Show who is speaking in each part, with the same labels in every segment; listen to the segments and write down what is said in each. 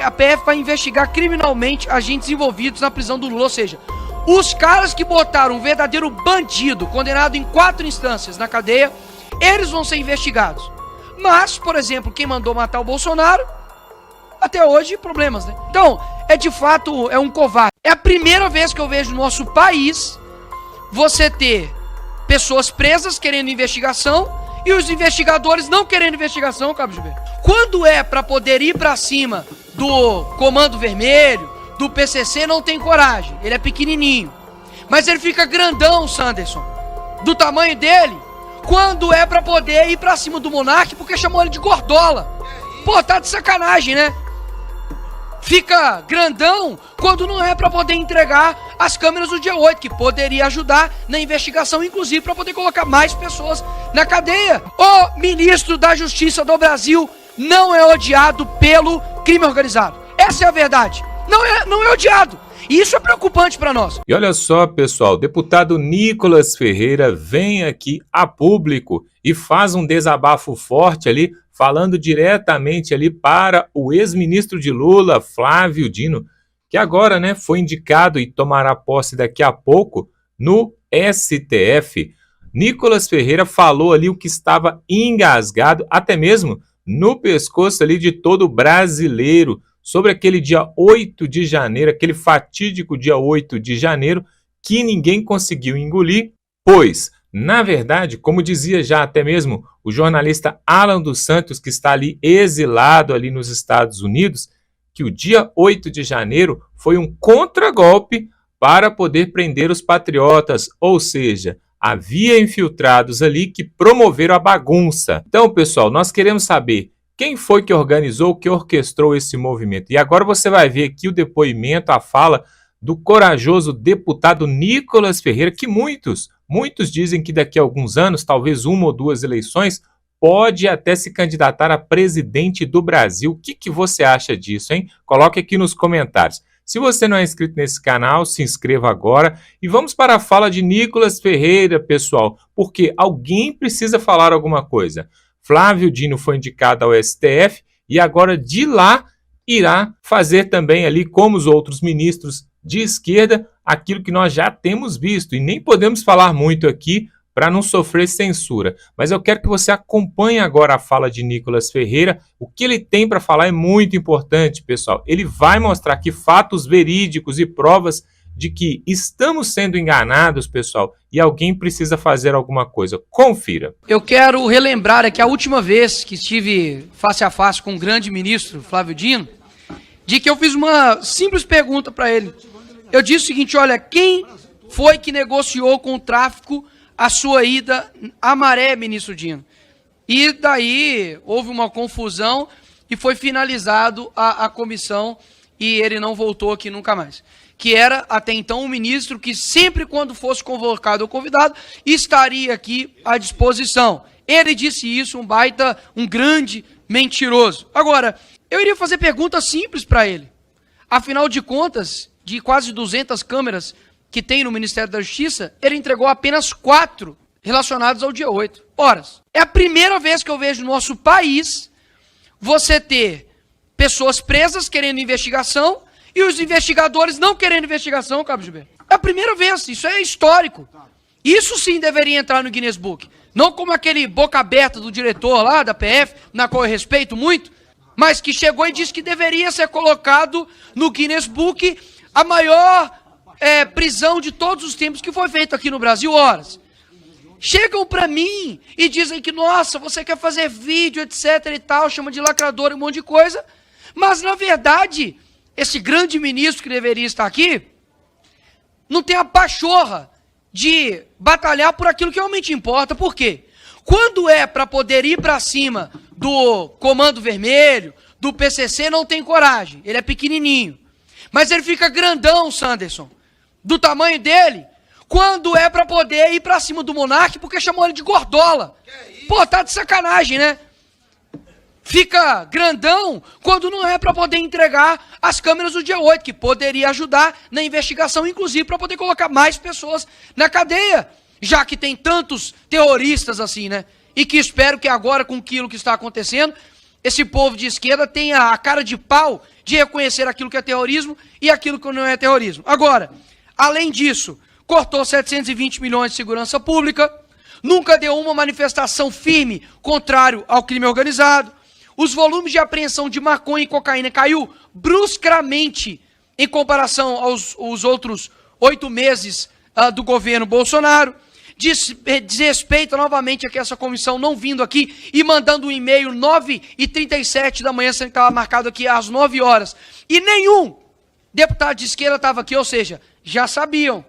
Speaker 1: a PF vai investigar criminalmente agentes envolvidos na prisão do Lula, ou seja, os caras que botaram um verdadeiro bandido, condenado em 4 instâncias na cadeia, eles vão ser investigados. Mas, por exemplo, quem mandou matar o Bolsonaro, até hoje, problemas, né? Então, de fato, é um covarde. É a primeira vez que eu vejo no nosso país você ter pessoas presas querendo investigação e os investigadores não querendo investigação, Cabo Gilberto. Quando é para poder ir para cima do Comando Vermelho, do PCC, não tem coragem. Ele é pequenininho. Mas ele fica grandão, Sanderson, do tamanho dele, quando é para poder ir para cima do Monark, porque chamou ele de gordola. Pô, tá de sacanagem, né? Fica grandão quando não é para poder entregar as câmeras do dia 8, que poderia ajudar na investigação, inclusive para poder colocar mais pessoas na cadeia. O ministro da Justiça do Brasil não é odiado pelo crime organizado. Essa é a verdade. Não é odiado. E isso é preocupante para nós.
Speaker 2: E olha só, pessoal, o deputado Nicolas Ferreira vem aqui a público e faz um desabafo forte ali, falando diretamente ali para o ex-ministro de Lula, Flávio Dino, que agora, né, foi indicado e tomará posse daqui a pouco no STF. Nicolas Ferreira falou ali o que estava engasgado, até mesmo no pescoço ali de todo brasileiro, sobre aquele dia 8 de janeiro, aquele fatídico dia 8 de janeiro, que ninguém conseguiu engolir, pois, na verdade, como dizia já até mesmo o jornalista Alan dos Santos, que está ali exilado ali nos Estados Unidos, que o dia 8 de janeiro foi um contragolpe para poder prender os patriotas, ou seja, havia infiltrados ali que promoveram a bagunça. Então, pessoal, nós queremos saber quem foi que organizou, que orquestrou esse movimento. E agora você vai ver aqui o depoimento, a fala do corajoso deputado Nicolas Ferreira, que muitos dizem que daqui a alguns anos, talvez 1 ou 2 eleições, pode até se candidatar a presidente do Brasil. O que você acha disso, hein? Coloque aqui nos comentários. Se você não é inscrito nesse canal, se inscreva agora. E vamos para a fala de Nicolas Ferreira, pessoal, porque alguém precisa falar alguma coisa. Flávio Dino foi indicado ao STF e agora de lá irá fazer também ali, como os outros ministros de esquerda, aquilo que nós já temos visto. E nem podemos falar muito aqui para não sofrer censura. Mas eu quero que você acompanhe agora a fala de Nicolas Ferreira. O que ele tem para falar é muito importante, pessoal. Ele vai mostrar aqui fatos verídicos e provas de que estamos sendo enganados, pessoal, e alguém precisa fazer alguma coisa. Confira.
Speaker 1: Eu quero relembrar aqui a última vez que estive face a face com o grande ministro Flávio Dino, de que eu fiz uma simples pergunta para ele. Eu disse o seguinte: olha, quem foi que negociou com o tráfico a sua ida à Maré, ministro Dino? E daí houve uma confusão e foi finalizado a comissão e ele não voltou aqui nunca mais. Que era, até então, um ministro que sempre quando fosse convocado ou convidado, estaria aqui à disposição. Ele disse isso, um grande mentiroso. Agora, eu iria fazer perguntas simples para ele. Afinal de contas, de quase 200 câmeras que tem no Ministério da Justiça, ele entregou apenas 4 relacionadas ao dia 8. Horas. É a primeira vez que eu vejo no nosso país você ter pessoas presas querendo investigação e os investigadores não querendo investigação, Cabo Gilberto. É a primeira vez, isso é histórico. Isso sim deveria entrar no Guinness Book. Não como aquele boca aberta do diretor lá da PF, na qual eu respeito muito, mas que chegou e disse que deveria ser colocado no Guinness Book a maior prisão de todos os tempos que foi feito aqui no Brasil, horas. Chegam para mim e dizem que, nossa, você quer fazer vídeo, etc e tal, chama de lacrador e um monte de coisa, mas na verdade, esse grande ministro que deveria estar aqui, não tem a pachorra de batalhar por aquilo que realmente importa. Por quê? Quando é para poder ir para cima do Comando Vermelho, do PCC, não tem coragem. Ele é pequenininho. Mas ele fica grandão, Sanderson, do tamanho dele, quando é para poder ir para cima do Monark, porque chamou ele de gordola. Pô, tá de sacanagem, né? Fica grandão quando não é para poder entregar as câmeras do dia 8, que poderia ajudar na investigação, inclusive para poder colocar mais pessoas na cadeia, já que tem tantos terroristas assim, né? E que espero que agora, com aquilo que está acontecendo, esse povo de esquerda tem a cara de pau de reconhecer aquilo que é terrorismo e aquilo que não é terrorismo. Agora, além disso, cortou 720 milhões de segurança pública, nunca deu uma manifestação firme contrário ao crime organizado, os volumes de apreensão de maconha e cocaína caiu bruscamente em comparação aos outros 8 meses do governo Bolsonaro. Desrespeita novamente aqui essa comissão não vindo aqui e mandando um e-mail 9h37 da manhã, sendo que estava marcado aqui às 9 horas. E nenhum deputado de esquerda estava aqui, ou seja, já sabiam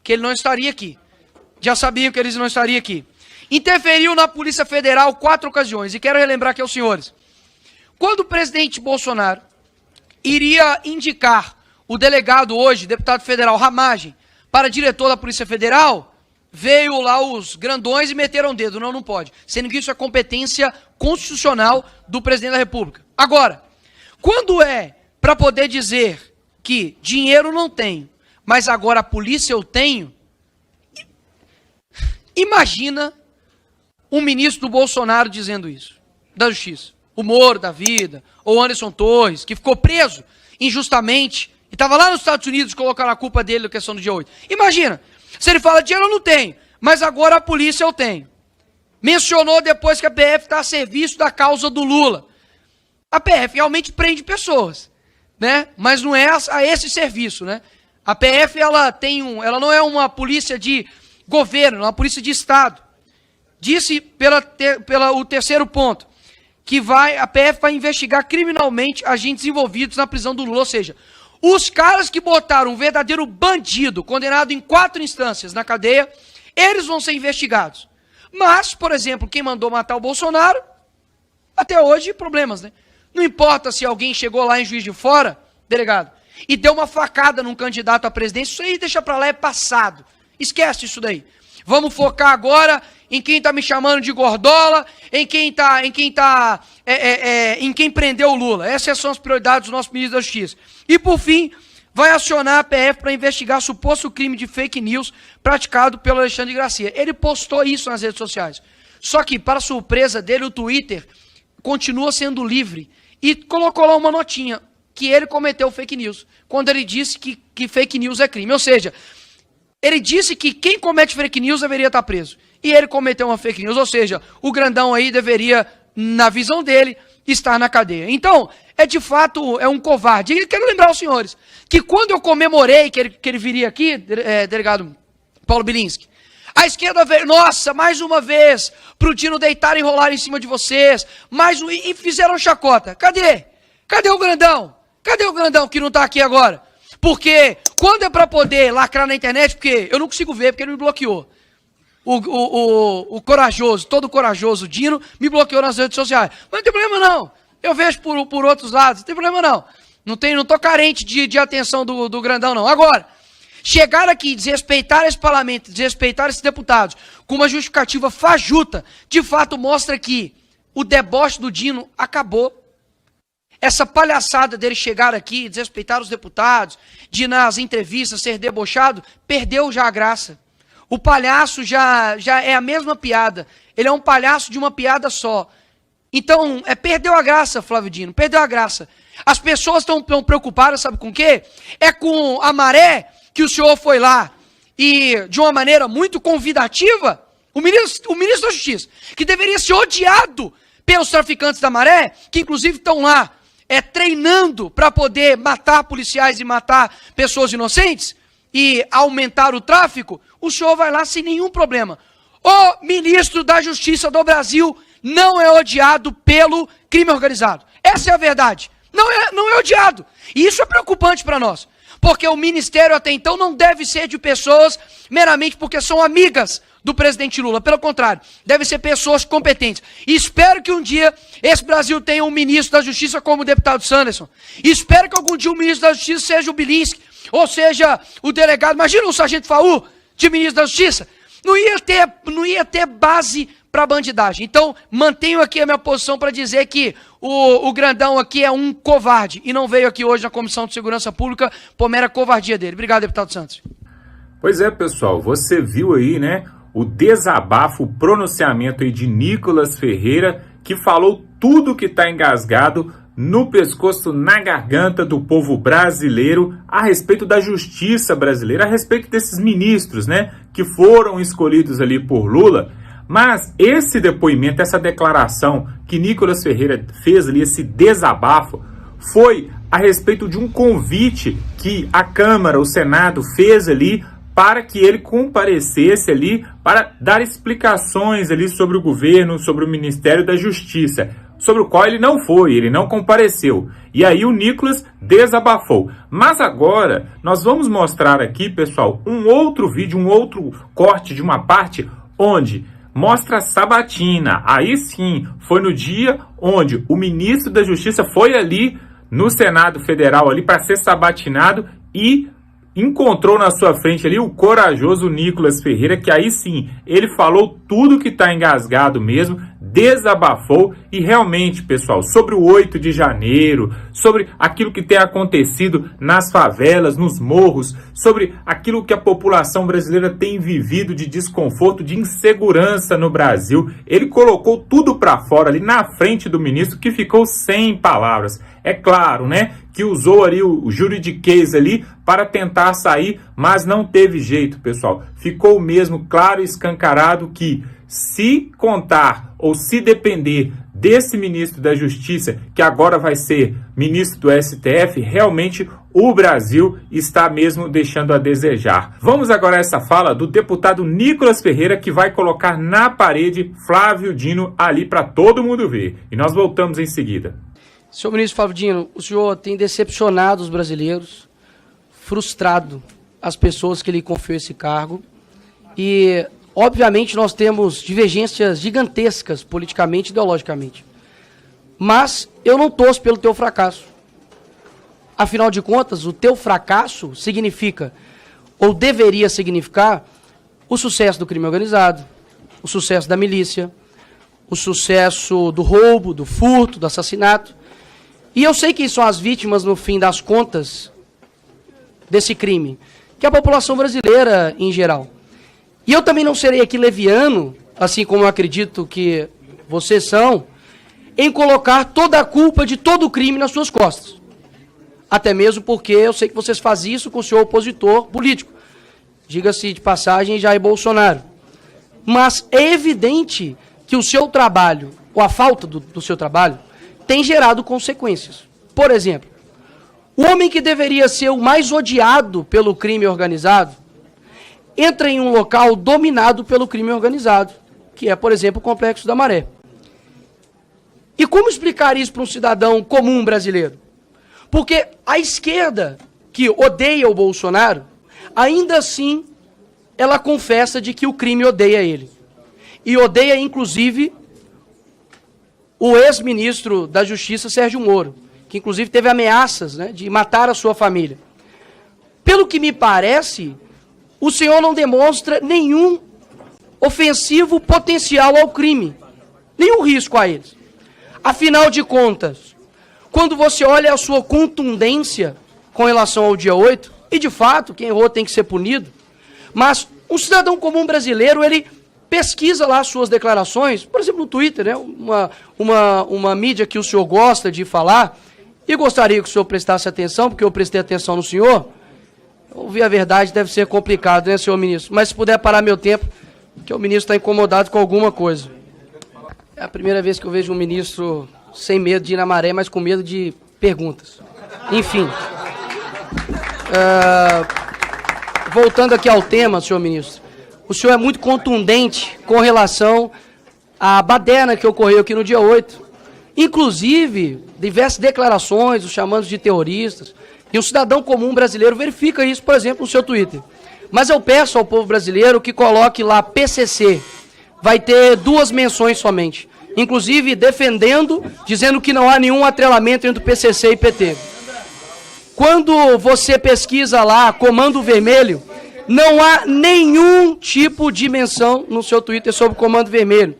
Speaker 1: que ele não estaria aqui. Já sabiam que eles não estariam aqui. Interferiu na Polícia Federal 4 ocasiões. E quero relembrar aqui aos senhores. Quando o presidente Bolsonaro iria indicar o delegado hoje, deputado federal Ramagem, para diretor da Polícia Federal, veio lá os grandões e meteram o dedo. Não, não pode. Sendo que isso é competência constitucional do presidente da República. Agora, quando é para poder dizer que dinheiro não tenho, mas agora a polícia eu tenho, imagina um ministro do Bolsonaro dizendo isso, da Justiça. O Moro da vida, ou Anderson Torres, que ficou preso injustamente, e estava lá nos Estados Unidos, colocaram a culpa dele na questão do dia 8. Imagina, se ele fala, dinheiro eu não tenho, mas agora a polícia eu tenho. Mencionou depois que a PF está a serviço da causa do Lula. A PF realmente prende pessoas, né? Mas não é a esse serviço, né? A PF, ela não é uma polícia de governo, é uma polícia de Estado. Disse o terceiro ponto, que a PF vai investigar criminalmente agentes envolvidos na prisão do Lula, ou seja, os caras que botaram um verdadeiro bandido, condenado em 4 instâncias na cadeia, eles vão ser investigados. Mas, por exemplo, quem mandou matar o Bolsonaro, até hoje, problemas, né? Não importa se alguém chegou lá em Juiz de Fora, delegado, e deu uma facada num candidato à presidência, isso aí deixa pra lá, é passado. Esquece isso daí. Vamos focar agora em quem está me chamando de gordola, em quem prendeu o Lula. Essas são as prioridades do nosso ministro da Justiça. E, por fim, vai acionar a PF para investigar suposto crime de fake news praticado pelo Alexandre de Gracia. Ele postou isso nas redes sociais. Só que, para surpresa dele, o Twitter continua sendo livre e colocou lá uma notinha que ele cometeu fake news, quando ele disse que fake news é crime. Ou seja, ele disse que quem comete fake news deveria estar preso. E ele cometeu uma fake news, ou seja, o grandão aí deveria, na visão dele, estar na cadeia. Então, de fato, é um covarde. E quero lembrar aos senhores que quando eu comemorei que ele viria aqui, delegado Paulo Bilinski, a esquerda veio, nossa, mais uma vez, pro Dino deitar e rolar em cima de vocês, e fizeram chacota. Cadê? Cadê o grandão? Cadê o grandão que não está aqui agora? Porque quando é para poder lacrar na internet, porque eu não consigo ver, porque ele me bloqueou. O corajoso, todo corajoso Dino me bloqueou nas redes sociais. Mas não tem problema não. Eu vejo por outros lados, não tem problema não. Não tô carente de atenção do grandão não. Agora, chegar aqui, desrespeitar esse parlamento, desrespeitar esses deputados, com uma justificativa fajuta, de fato mostra que o deboche do Dino acabou. Essa palhaçada dele chegar aqui, desrespeitar os deputados, de nas entrevistas ser debochado, perdeu já a graça. O palhaço já é a mesma piada. Ele é um palhaço de uma piada só. Então, perdeu a graça, Flávio Dino, perdeu a graça. As pessoas estão preocupadas, sabe com o quê? É com a maré que o senhor foi lá e, de uma maneira muito convidativa, o ministro da Justiça, que deveria ser odiado pelos traficantes da maré, que inclusive estão lá treinando para poder matar policiais e matar pessoas inocentes e aumentar o tráfico, o senhor vai lá sem nenhum problema. O ministro da Justiça do Brasil não é odiado pelo crime organizado. Essa é a verdade. Não é odiado. E isso é preocupante para nós. Porque o ministério até então não deve ser de pessoas meramente porque são amigas do presidente Lula. Pelo contrário, deve ser pessoas competentes. E espero que um dia esse Brasil tenha um ministro da Justiça como o deputado Sanderson. E espero que algum dia o ministro da Justiça seja o Bilinski, ou seja, o delegado. Imagina o sargento Faú de ministro da Justiça. Não ia ter base para bandidagem. Então, mantenho aqui a minha posição para dizer que o grandão aqui é um covarde e não veio aqui hoje na Comissão de Segurança Pública por mera covardia dele. Obrigado, deputado Santos.
Speaker 2: Pois é, pessoal, você viu aí, né, o desabafo, o pronunciamento aí de Nicolas Ferreira, que falou tudo que está engasgado no pescoço, na garganta do povo brasileiro a respeito da justiça brasileira, a respeito desses ministros, né, que foram escolhidos ali por Lula. Mas esse depoimento, essa declaração que Nicolas Ferreira fez ali, esse desabafo, foi a respeito de um convite que a Câmara, o Senado fez ali para que ele comparecesse ali para dar explicações ali sobre o governo, sobre o Ministério da Justiça, sobre o qual ele não foi, ele não compareceu. E aí o Nicolas desabafou. Mas agora nós vamos mostrar aqui, pessoal, um outro vídeo, um outro corte de uma parte onde mostra a sabatina. Aí sim, foi no dia onde o ministro da Justiça foi ali no Senado Federal ali para ser sabatinado e encontrou na sua frente ali o corajoso Nicolas Ferreira, que aí sim, ele falou tudo que está engasgado mesmo, desabafou e realmente, pessoal, sobre o 8 de janeiro, sobre aquilo que tem acontecido nas favelas, nos morros, sobre aquilo que a população brasileira tem vivido de desconforto, de insegurança no Brasil, ele colocou tudo para fora ali na frente do ministro, que ficou sem palavras. É claro, né, que usou ali o juridiquês ali para tentar sair, mas não teve jeito, pessoal. Ficou mesmo claro e escancarado que se contar ou se depender desse ministro da Justiça, que agora vai ser ministro do STF, realmente o Brasil está mesmo deixando a desejar. Vamos agora a essa fala do deputado Nicolas Ferreira, que vai colocar na parede Flávio Dino ali para todo mundo ver. E nós voltamos em seguida.
Speaker 1: Senhor ministro Flávio Dino, o senhor tem decepcionado os brasileiros, frustrado as pessoas que lhe confiou esse cargo e, obviamente, nós temos divergências gigantescas politicamente e ideologicamente. Mas eu não torço pelo teu fracasso. Afinal de contas, o teu fracasso significa, ou deveria significar, o sucesso do crime organizado, o sucesso da milícia, o sucesso do roubo, do furto, do assassinato. E eu sei quem são as vítimas, no fim das contas, desse crime, que é a população brasileira em geral. E eu também não serei aqui leviano, assim como eu acredito que vocês são, em colocar toda a culpa de todo o crime nas suas costas. Até mesmo porque eu sei que vocês fazem isso com o seu opositor político. Diga-se de passagem, Jair Bolsonaro. Mas é evidente que o seu trabalho, ou a falta do seu trabalho, tem gerado consequências. Por exemplo, o homem que deveria ser o mais odiado pelo crime organizado entra em um local dominado pelo crime organizado, que é, por exemplo, o Complexo da Maré. E como explicar isso para um cidadão comum brasileiro? Porque a esquerda, que odeia o Bolsonaro, ainda assim, ela confessa de que o crime odeia ele. E odeia, inclusive, o ex-ministro da Justiça, Sérgio Moro, que inclusive teve ameaças, né, de matar a sua família. Pelo que me parece, o senhor não demonstra nenhum ofensivo potencial ao crime, nenhum risco a eles. Afinal de contas, quando você olha a sua contundência com relação ao dia 8, e de fato, quem errou tem que ser punido, mas um cidadão comum brasileiro, ele pesquisa lá as suas declarações, por exemplo, no Twitter, né, uma mídia que o senhor gosta de falar, e gostaria que o senhor prestasse atenção, porque eu prestei atenção no senhor. Ouvir a verdade deve ser complicado, né, senhor ministro? Mas se puder parar meu tempo, que o ministro está incomodado com alguma coisa. É a primeira vez que eu vejo um ministro sem medo de ir na maré, mas com medo de perguntas. Enfim. Voltando aqui ao tema, senhor ministro. O senhor é muito contundente com relação à baderna que ocorreu aqui no dia 8. Inclusive, diversas declarações, os chamando de terroristas. E um cidadão comum brasileiro verifica isso, por exemplo, no seu Twitter. Mas eu peço ao povo brasileiro que coloque lá PCC. Vai ter 2 menções somente. Inclusive defendendo, dizendo que não há nenhum atrelamento entre o PCC e PT. Quando você pesquisa lá Comando Vermelho, não há nenhum tipo de menção no seu Twitter sobre o Comando Vermelho.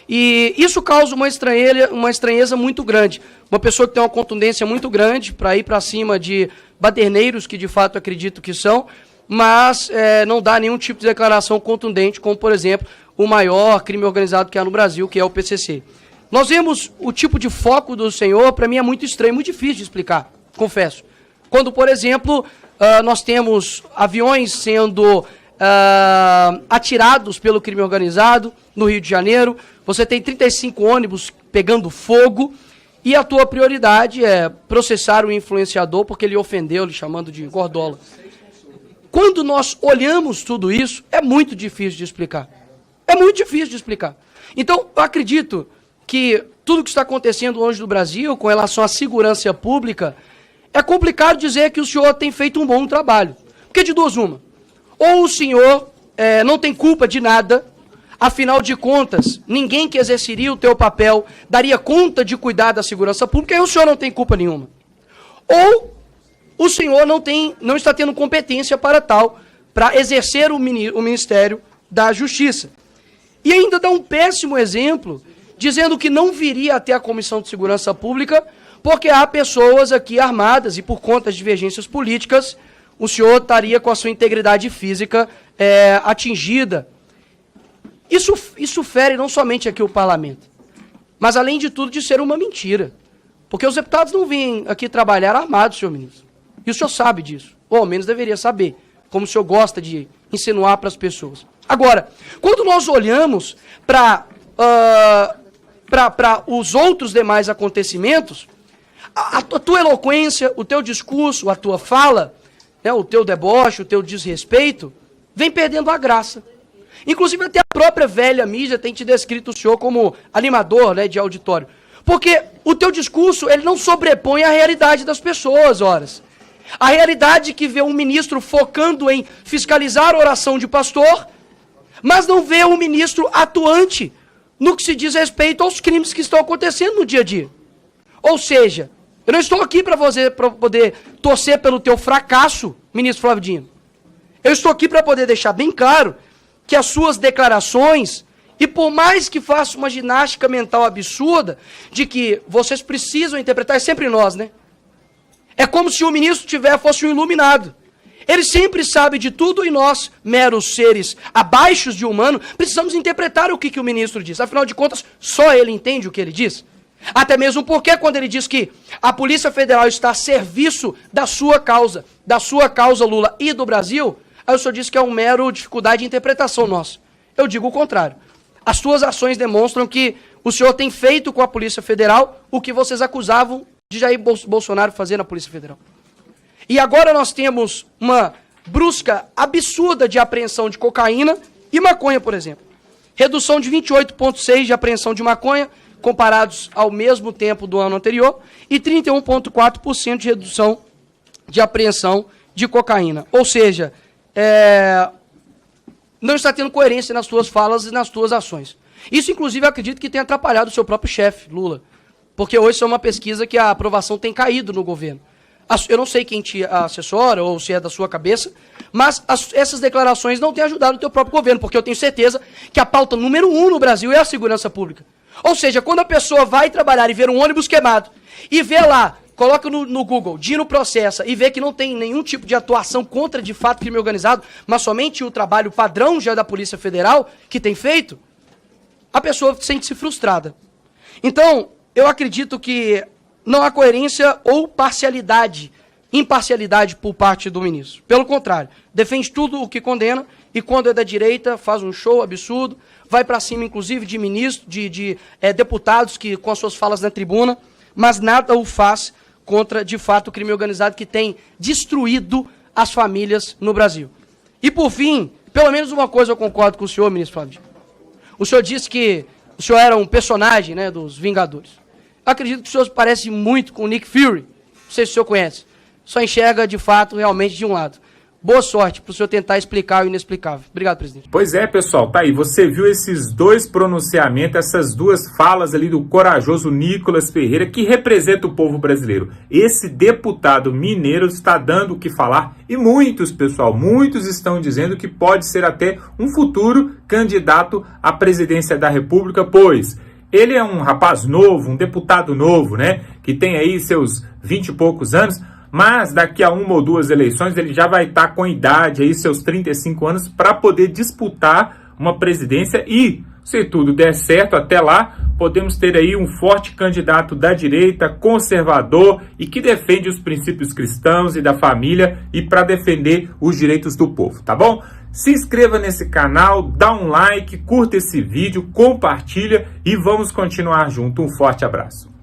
Speaker 1: E isso causa uma estranheza muito grande. Uma pessoa que tem uma contundência muito grande para ir para cima de baderneiros, que de fato acredito que são, mas não dá nenhum tipo de declaração contundente, como, por exemplo, o maior crime organizado que há no Brasil, que é o PCC. nós vemos o tipo de foco do senhor, para mim é muito estranho, muito difícil de explicar, confesso. Quando, por exemplo, nós temos aviões sendo atirados pelo crime organizado no Rio de Janeiro, você tem 35 ônibus pegando fogo, e a tua prioridade é processar o influenciador porque ele ofendeu, lhe chamando de gordola. Quando nós olhamos tudo isso, é muito difícil de explicar. É muito difícil de explicar. Então, eu acredito que tudo que está acontecendo hoje no Brasil com relação à segurança pública, é complicado dizer que o senhor tem feito um bom trabalho. Porque de duas uma. Ou o senhor não tem culpa de nada, afinal de contas, ninguém que exerceria o teu papel daria conta de cuidar da segurança pública, e o senhor não tem culpa nenhuma. Ou o senhor não está tendo competência para tal, para exercer o Ministério da Justiça. E ainda dá um péssimo exemplo, dizendo que não viria até a Comissão de Segurança Pública, porque há pessoas aqui armadas e por conta de divergências políticas, o senhor estaria com a sua integridade física atingida. Isso fere não somente aqui o parlamento, mas além de tudo de ser uma mentira. Porque os deputados não vêm aqui trabalhar armados, senhor ministro. E o senhor sabe disso, ou ao menos deveria saber, como o senhor gosta de insinuar para as pessoas. Agora, quando nós olhamos para os outros demais acontecimentos, a tua eloquência, o teu discurso, a tua fala, né, o teu deboche, o teu desrespeito, vem perdendo a graça. Inclusive até a própria velha mídia tem te descrito o senhor como animador, né, de auditório. Porque o teu discurso, ele não sobrepõe a realidade das pessoas, horas. A realidade que vê um ministro focando em fiscalizar a oração de pastor, mas não vê um ministro atuante no que se diz respeito aos crimes que estão acontecendo no dia a dia. Ou seja, eu não estou aqui para poder torcer pelo teu fracasso, ministro Flávio Dino. Eu estou aqui para poder deixar bem claro que as suas declarações, e por mais que faça uma ginástica mental absurda, de que vocês precisam interpretar, é sempre nós, né? É como se o ministro fosse um iluminado. Ele sempre sabe de tudo e nós, meros seres abaixo de humano, precisamos interpretar o que o ministro diz. Afinal de contas, só ele entende o que ele diz. Até mesmo porque quando ele diz que a Polícia Federal está a serviço da sua causa Lula e do Brasil, aí o senhor diz que é uma mero dificuldade de interpretação nossa. Eu digo o contrário. As suas ações demonstram que o senhor tem feito com a Polícia Federal o que vocês acusavam de Jair Bolsonaro fazer na Polícia Federal. E agora nós temos uma brusca absurda de apreensão de cocaína e maconha, por exemplo. Redução de 28,6% de apreensão de maconha, comparados ao mesmo tempo do ano anterior, e 31,4% de redução de apreensão de cocaína. Ou seja, não está tendo coerência nas tuas falas e nas tuas ações. Isso, inclusive, eu acredito que tem atrapalhado o seu próprio chefe, Lula. Porque hoje isso é uma pesquisa que a aprovação tem caído no governo. Eu não sei quem te assessora ou se é da sua cabeça, mas essas declarações não têm ajudado o teu próprio governo, porque eu tenho certeza que a pauta número 1 no Brasil é a segurança pública. Ou seja, quando a pessoa vai trabalhar e ver um ônibus queimado, e vê lá, coloca no Google, Dino processa, e vê que não tem nenhum tipo de atuação contra, de fato, crime organizado, mas somente o trabalho padrão já da Polícia Federal, que tem feito, a pessoa sente-se frustrada. Então, eu acredito que não há coerência ou imparcialidade por parte do ministro. Pelo contrário, defende tudo o que condena e quando é da direita faz um show absurdo, vai para cima inclusive de ministros, de deputados que com as suas falas na tribuna, mas nada o faz contra, de fato, o crime organizado que tem destruído as famílias no Brasil. E por fim, pelo menos uma coisa eu concordo com o senhor, ministro Flávio. O senhor disse que o senhor era um personagem, né, dos Vingadores. Eu acredito que o senhor parece muito com o Nick Fury. Não sei se o senhor conhece. Só enxerga, de fato, realmente de um lado. Boa sorte para o senhor tentar explicar o inexplicável. Obrigado, presidente.
Speaker 2: Pois é, pessoal, tá aí. Você viu esses dois pronunciamentos, essas duas falas ali do corajoso Nicolas Ferreira, que representa o povo brasileiro. Esse deputado mineiro está dando o que falar e muitos, pessoal, muitos estão dizendo que pode ser até um futuro candidato à presidência da República, pois ele é um rapaz novo, um deputado novo, né, que tem aí seus 20 e poucos anos, mas daqui a uma ou duas eleições ele já vai estar com idade, aí, seus 35 anos, para poder disputar uma presidência e, se tudo der certo até lá, podemos ter aí um forte candidato da direita, conservador e que defende os princípios cristãos e da família e para defender os direitos do povo, tá bom? Se inscreva nesse canal, dá um like, curta esse vídeo, compartilha e vamos continuar junto. Um forte abraço.